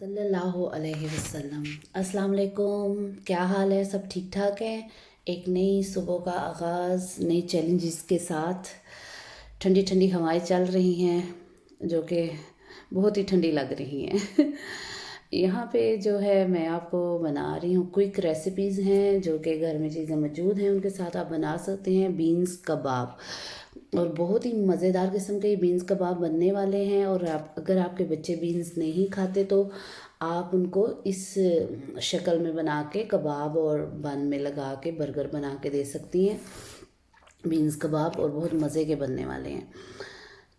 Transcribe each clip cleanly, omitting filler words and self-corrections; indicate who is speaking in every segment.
Speaker 1: सल्लल्लाहु अलैहि वसल्लम। अस्सलाम वालेकुम। क्या हाल है? सब ठीक ठाक हैं? एक नई सुबह का आगाज़ नई चैलेंजेस के साथ। ठंडी ठंडी हवाएं चल रही हैं जो कि बहुत ही ठंडी लग रही हैं। यहाँ पे जो है मैं आपको बना रही हूँ क्विक रेसिपीज़ हैं जो कि घर में चीज़ें मौजूद हैं उनके साथ आप बना सकते हैं। बीन्स कबाब, और बहुत ही मज़ेदार किस्म के ये बीन्स कबाब बनने वाले हैं। और आप अगर आपके बच्चे बीन्स नहीं खाते तो आप उनको इस शक्ल में बना के कबाब और बन में लगा के बर्गर बना के दे सकती हैं। बीन्स कबाब और बहुत मज़े के बनने वाले हैं।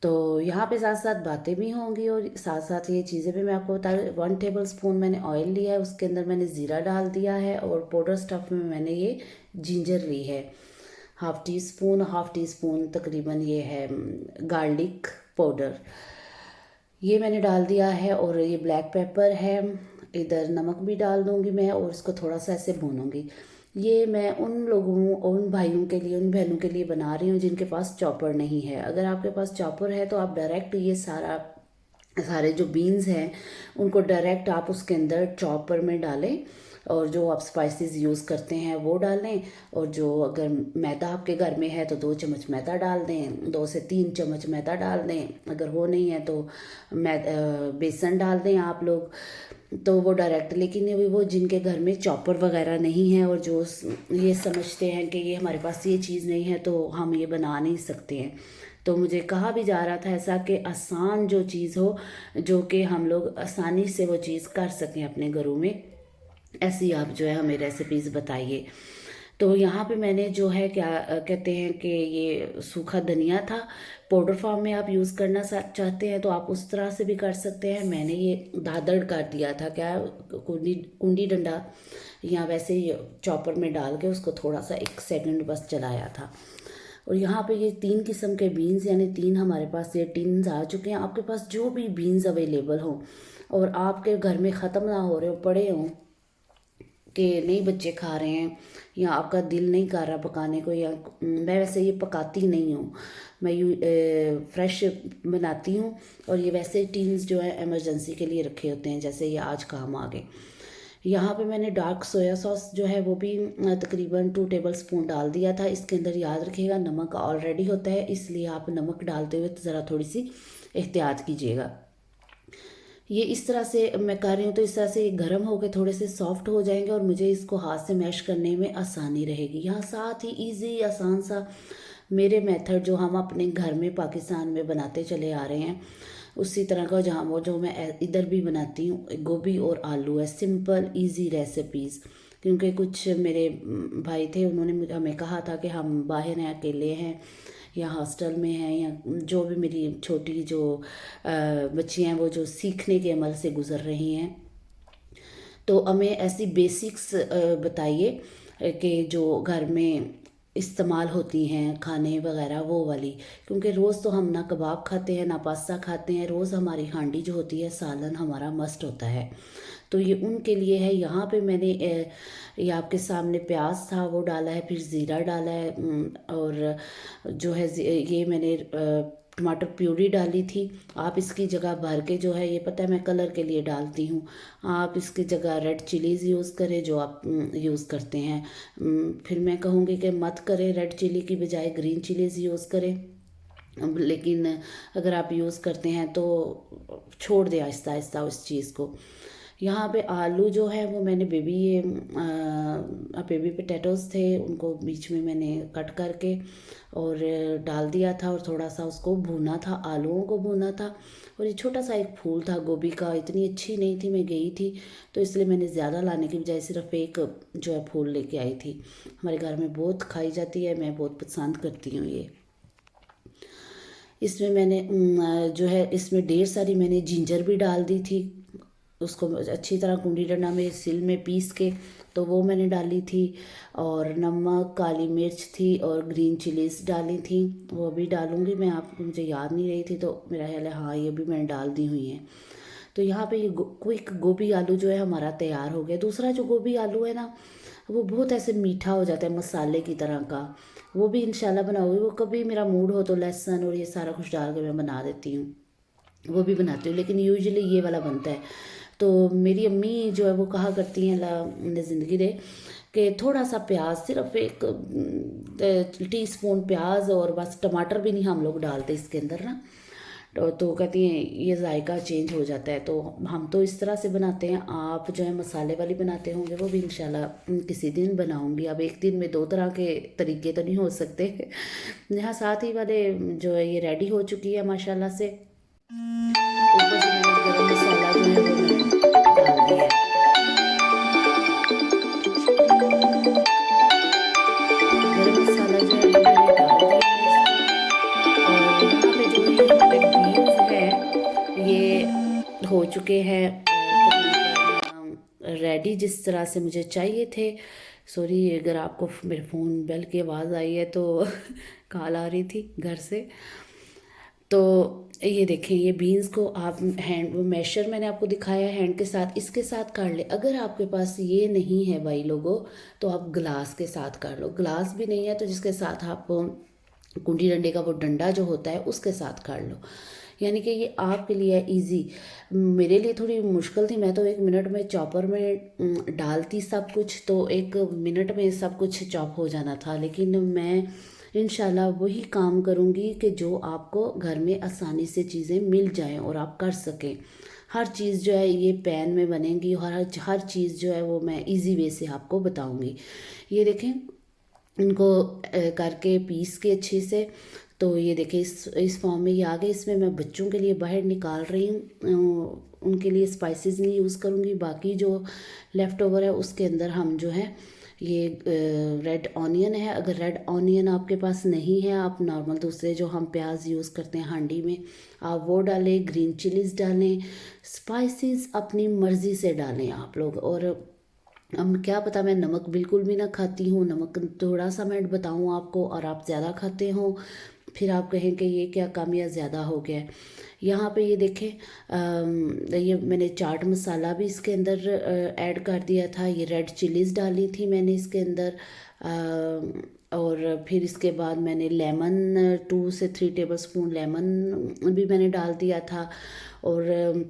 Speaker 1: तो यहाँ पे साथ साथ बातें भी होंगी और साथ साथ ये चीज़ें भी मैं आपको बता रही हूँ। 1 टेबल स्पून मैंने ऑयल लिया है, उसके अंदर मैंने ज़ीरा डाल दिया है और पाउडर स्टफ़ में मैंने ये जिंजर ली है। हाफ़ टी स्पून तकरीबन ये है गार्लिक पाउडर, ये मैंने डाल दिया है। और ये ब्लैक पेपर है, इधर नमक भी डाल दूँगी मैं और इसको थोड़ा सा ऐसे भूनूंगी। ये मैं उन लोगों उन भाइयों के लिए उन बहनों के लिए बना रही हूँ जिनके पास चॉपर नहीं है। अगर आपके पास चॉपर है तो आप डायरेक्ट ये सारे जो बीन्स हैं उनको डायरेक्ट आप उसके अंदर चॉपर में डालें और जो आप स्पाइसेस यूज़ करते हैं वो डालें। और जो अगर मैदा आपके घर में है तो 2 चम्मच मैदा डाल दें, 2 से 3 चम्मच मैदा डाल दें। अगर वो नहीं है तो बेसन डाल दें आप लोग, तो वो डायरेक्ट। लेकिन ये वो जिनके घर में चॉपर वगैरह नहीं है और जो ये समझते हैं कि ये हमारे पास ये चीज़ नहीं है तो हम ये बना नहीं सकते हैं, तो मुझे कहा भी जा रहा था ऐसा कि आसान जो चीज़ हो, जो कि हम लोग आसानी से वो चीज़ कर सकें अपने घरों में, ऐसी आप जो है हमें रेसिपीज़ बताइए। तो यहाँ पे मैंने जो है क्या कहते हैं कि ये सूखा धनिया था, पाउडर फॉर्म में आप यूज़ करना चाहते हैं तो आप उस तरह से भी कर सकते हैं। मैंने ये दादड़ कर दिया था, क्या कुंडी कुंडी डंडा, या वैसे ही चॉपर में डाल के उसको थोड़ा सा 1 सेकंड बस चलाया था। और यहाँ पे ये 3 किस्म के बीन्स, यानी 3 हमारे पास ये टिन्स आ चुके हैं। आपके पास जो भी बीन्स अवेलेबल हों और आपके घर में ख़त्म ना हो रहे हो, पड़े हों कि नहीं बच्चे खा रहे हैं या आपका दिल नहीं कर रहा पकाने को, या मैं वैसे ये पकाती नहीं हूँ, मैं फ्रेश बनाती हूँ। और ये वैसे टीन्स जो है इमरजेंसी के लिए रखे होते हैं, जैसे ये आज काम आ गए। यहाँ पे मैंने डार्क सोया सॉस जो है वो भी तकरीबन 2 टेबल स्पून डाल दिया था। इसके अंदर याद रखिएगा नमक ऑलरेडी होता है, इसलिए आप नमक डालते हुए ज़रा थोड़ी सी एहतियात कीजिएगा। ये इस तरह से मैं कर रही हूँ तो इस तरह से गर्म होकर थोड़े से सॉफ्ट हो जाएंगे और मुझे इसको हाथ से मैश करने में आसानी रहेगी। यहाँ साथ ही इजी आसान सा मेरे मेथड जो हम अपने घर में पाकिस्तान में बनाते चले आ रहे हैं उसी तरह का जहाँ वो जो मैं इधर भी बनाती हूँ, गोभी और आलू है, सिंपल इजी रेसिपीज़। क्योंकि कुछ मेरे भाई थे, उन्होंने हमें कहा था कि हम बाहर हैं, अकेले हैं या हॉस्टल में हैं, या जो भी मेरी छोटी जो बच्चियाँ हैं वो जो सीखने के अमल से गुज़र रही हैं, तो हमें ऐसी बेसिक्स बताइए कि जो घर में इस्तेमाल होती हैं खाने वगैरह वो वाली। क्योंकि रोज़ तो हम ना कबाब खाते हैं ना पास्ता खाते हैं, रोज़ हमारी हांडी जो होती है सालन हमारा मस्ट होता है, तो ये उनके लिए है। यहाँ पे मैंने ये आपके सामने प्याज था वो डाला है, फिर ज़ीरा डाला है, और जो है ये मैंने टमाटर प्यूरी डाली थी। आप इसकी जगह भर के जो है, ये पता है मैं कलर के लिए डालती हूँ, आप इसकी जगह रेड चिलीज़ यूज़ करें जो आप यूज़ करते हैं। फिर मैं कहूँगी कि मत करें, रेड चिली की बजाय ग्रीन चिलीज़ यूज़ करें। लेकिन अगर आप यूज़ करते हैं तो छोड़ दें आहिस्ता आहिस्ता उस चीज़ को। यहाँ पे आलू जो है वो मैंने बेबी पोटैटोज़ थे, उनको बीच में मैंने कट करके और डाल दिया था और थोड़ा सा उसको भूना था, आलूओं को भूना था। और ये छोटा सा एक फूल था गोभी का, इतनी अच्छी नहीं थी, मैं गई थी तो इसलिए मैंने ज़्यादा लाने की बजाय सिर्फ एक जो है फूल लेके आई थी। हमारे घर में बहुत खाई जाती है, मैं बहुत पसंद करती हूँ ये। इसमें मैंने जो है इसमें ढेर सारी मैंने जिंजर भी डाल दी थी, उसको अच्छी तरह कुंडी डंडा में सिल में पीस के, तो वो मैंने डाली थी। और नमक, काली मिर्च थी और ग्रीन चिलीज़ डाली थी, वो भी डालूंगी मैं, आपको मुझे याद नहीं रही थी तो मेरा ख्याल है हाँ ये भी मैंने डाल दी हुई हैं। तो यहाँ पे ये क्विक गोभी आलू जो है हमारा तैयार हो गया। दूसरा जो गोभी आलू है ना वो बहुत ऐसे मीठा हो जाता है मसाले की तरह का, वो भी इंशाल्लाह बनाऊंगी। वो कभी मेरा मूड हो तो लहसुन और ये सारा कुछ डाल के मैं बना देती हूँ, वो भी बनाती हूँ, लेकिन यूजुअली ये वाला बनता है। तो मेरी अम्मी जो है वो कहा करती हैं, अल्लाह उन्हें ज़िंदगी दे, कि थोड़ा सा प्याज, सिर्फ एक टीस्पून प्याज और बस, टमाटर भी नहीं हम लोग डालते इसके अंदर ना। तो कहती हैं ये जायका चेंज हो जाता है। तो हम तो इस तरह से बनाते हैं, आप जो है मसाले वाली बनाते होंगे, वो भी इंशाल्लाह किसी दिन बनाऊंगी। अब एक दिन में दो तरह के तरीके तो नहीं हो सकते। यहाँ साथ ही वाले जो है ये रेडी हो चुकी है माशाल्लाह से। ऊपर से मैंने गरम मसाला जो है वो मैंने डाल दिया है। गरम मसाला जो है वो मैंने डाल दिया है इसमें। और यहाँ पे जो ये हमारे बीन्स हैं ये हो चुके हैं तकरीबन रेडी, जिस तरह से मुझे चाहिए थे। सॉरी अगर आपको मेरे फ़ोन बेल की आवाज़ आई है तो कॉल आ रही थी घर से। तो ये देखें, ये बीन्स को आप हैंड मैशर मैंने आपको दिखाया हैंड के साथ, इसके साथ काट ले। अगर आपके पास ये नहीं है भाई लोगों, तो आप ग्लास के साथ काट लो। ग्लास भी नहीं है तो जिसके साथ आप कुंडी डंडे का वो डंडा जो होता है उसके साथ काट लो। यानी कि ये आपके लिए इजी, मेरे लिए थोड़ी मुश्किल थी। मैं तो 1 मिनट में चॉपर में डालती सब कुछ, तो 1 मिनट में सब कुछ चॉप हो जाना था। लेकिन मैं इंशाल्लाह वही काम करूँगी कि जो आपको घर में आसानी से चीज़ें मिल जाएं और आप कर सकें। हर चीज़ जो है ये पैन में बनेगी, और हर चीज़ जो है वो मैं इजी वे से आपको बताऊँगी। ये देखें, इनको करके पीस के अच्छे से, तो ये देखें इस फॉर्म में ये आ गए। इसमें मैं बच्चों के लिए बाहर निकाल रही हूँ, उनके लिए स्पाइसेस नहीं यूज़ करूँगी। बाकी जो लेफ़्ट ओवर है उसके अंदर हम जो है ये रेड ऑनियन है। अगर रेड ऑनियन आपके पास नहीं है, आप नॉर्मल दूसरे जो हम प्याज यूज़ करते हैं हांडी में, आप वो डालें। ग्रीन चिलीज़ डालें, स्पाइसेस अपनी मर्ज़ी से डालें आप लोग। और अब क्या पता, मैं नमक बिल्कुल भी ना खाती हूँ, नमक थोड़ा सा मैं बताऊँ आपको और आप ज़्यादा खाते हो, फिर आप कहें कि ये क्या कम या ज़्यादा हो गया है। यहाँ पे ये देखें, ये मैंने चाट मसाला भी इसके अंदर ऐड कर दिया था। ये रेड चिलीज़ डाली थी मैंने इसके अंदर। और फिर इसके बाद मैंने लेमन 2 से 3 टेबलस्पून लेमन भी मैंने डाल दिया था। और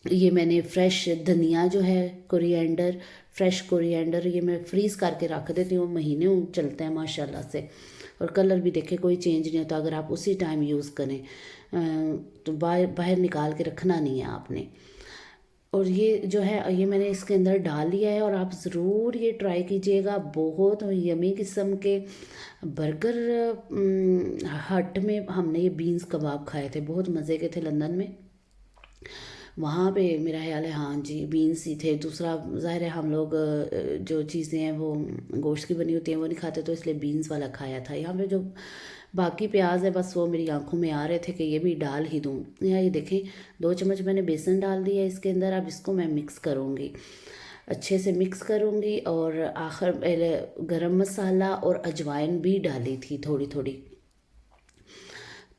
Speaker 1: ये मैंने फ्रेश धनिया जो है, कोरिएंडर, फ्रेश कोरिएंडर, ये मैं फ्रीज़ करके रख देती हूँ, महीने चलते हैं माशाल्लाह से। और कलर भी देखे कोई चेंज नहीं होता अगर आप उसी टाइम यूज़ करें। तो बाहर निकाल के रखना नहीं है आपने। और ये जो है ये मैंने इसके अंदर डाल लिया है, और आप ज़रूर ये ट्राई कीजिएगा। बहुत यमी किस्म के बर्गर हट में हमने ये बीन्स कबाब खाए थे, बहुत मज़े के थे लंदन में। वहाँ पे मेरा ख्याल है हाँ जी बीन्स ही थे। दूसरा ज़ाहिर है हम लोग जो चीज़ें हैं वो गोश्त की बनी होती हैं वो नहीं खाते, तो इसलिए बीन्स वाला खाया था। यहाँ पे जो बाकी प्याज है बस वो मेरी आंखों में आ रहे थे कि ये भी डाल ही दूँ। यहाँ ये देखें 2 चम्मच मैंने बेसन डाल दिया इसके अंदर। अब इसको मैं मिक्स करूँगी, अच्छे से मिक्स करूँगी। और आखिर गरम मसाला और अजवाइन भी डाली थी थोड़ी थोड़ी।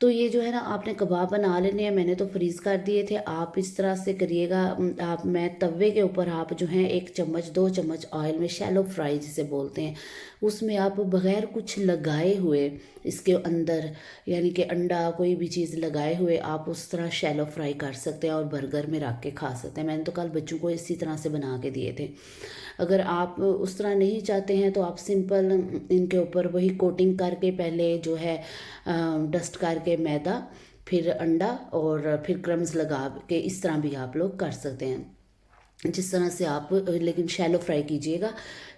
Speaker 1: तो ये जो है ना आपने कबाब बना लेने हैं, मैंने तो फ्रीज़ कर दिए थे। आप इस तरह से करिएगा, आप मैं तवे के ऊपर आप जो है 1 चम्मच 2 चम्मच ऑयल में, शैलो फ्राई जिसे बोलते हैं, उसमें आप बग़ैर कुछ लगाए हुए इसके अंदर, यानी कि अंडा कोई भी चीज़ लगाए हुए आप उस तरह शैलो फ्राई कर सकते हैं और बर्गर में रख के खा सकते हैं। मैंने तो कल बच्चों को इसी तरह से बना के दिए थे। अगर आप उस तरह नहीं चाहते हैं तो आप सिंपल इनके ऊपर वही कोटिंग करके, पहले जो है डस्ट करके मैदा, फिर अंडा और फिर क्रम्स लगा के इस तरह भी आप लोग कर सकते हैं, जिस तरह से आप, लेकिन शैलो फ्राई कीजिएगा।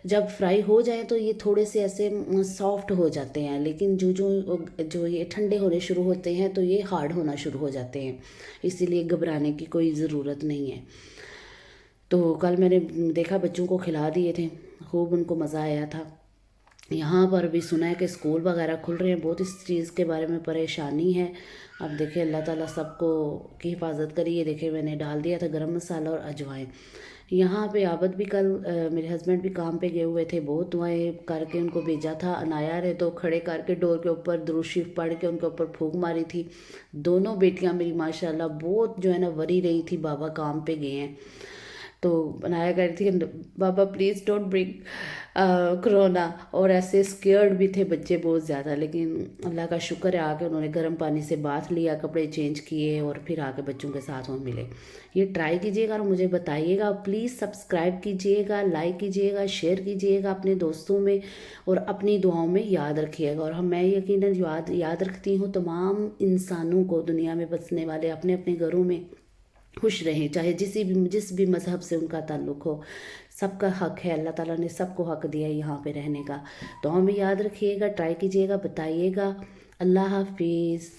Speaker 1: जब फ्राई हो जाए तो ये थोड़े से ऐसे सॉफ्ट हो जाते हैं, लेकिन जो जो जो ये ठंडे होने शुरू होते हैं तो ये हार्ड होना शुरू हो जाते हैं, इसीलिए घबराने की कोई ज़रूरत नहीं है। तो कल मैंने देखा बच्चों को खिला दिए थे, खूब उनको मज़ा आया था। यहाँ पर भी सुना है कि स्कूल वगैरह खुल रहे हैं, बहुत इस चीज़ के बारे में परेशानी है। अब देखें अल्लाह ताला सबको की हिफाजत करिए। देखें मैंने डाल दिया था गरम मसाला और अजवाइन। यहाँ पे आबद भी कल मेरे हस्बैंड भी काम पे गए हुए थे, बहुत दुआएं करके उनको भेजा था। अनाया ने तो खड़े करके डोर के ऊपर दुरूद शरीफ पढ़ के उनके ऊपर फूंक मारी थी। दोनों बेटियाँ मेरी माशाल्लाह बहुत जो है ना वरी रही थी, बाबा काम पे गए हैं। तो बनाया कर रही थी बाबा प्लीज़ डोंट ब्रिंग कोरोना। और ऐसे स्केयर्ड भी थे बच्चे बहुत ज़्यादा, लेकिन अल्लाह का शुक्र है आके उन्होंने गर्म पानी से बाथ लिया, कपड़े चेंज किए और फिर आके बच्चों के साथ वो मिले। ये ट्राई कीजिएगा और मुझे बताइएगा। प्लीज़ सब्सक्राइब कीजिएगा, लाइक कीजिएगा, शेयर कीजिएगा अपने दोस्तों में और अपनी दुआओं में याद रखिएगा। और हम मैं यकीनन याद रखती हूँ तमाम इंसानों को, दुनिया में बसने वाले अपने अपने घरों में खुश रहें, चाहे जिस भी मज़हब से उनका ताल्लुक़ हो। सबका हक है, अल्लाह ताला ने सबको हक दिया है यहाँ पे रहने का। तो हमें याद रखिएगा, ट्राई कीजिएगा, बताइएगा। अल्लाह हाफिज़।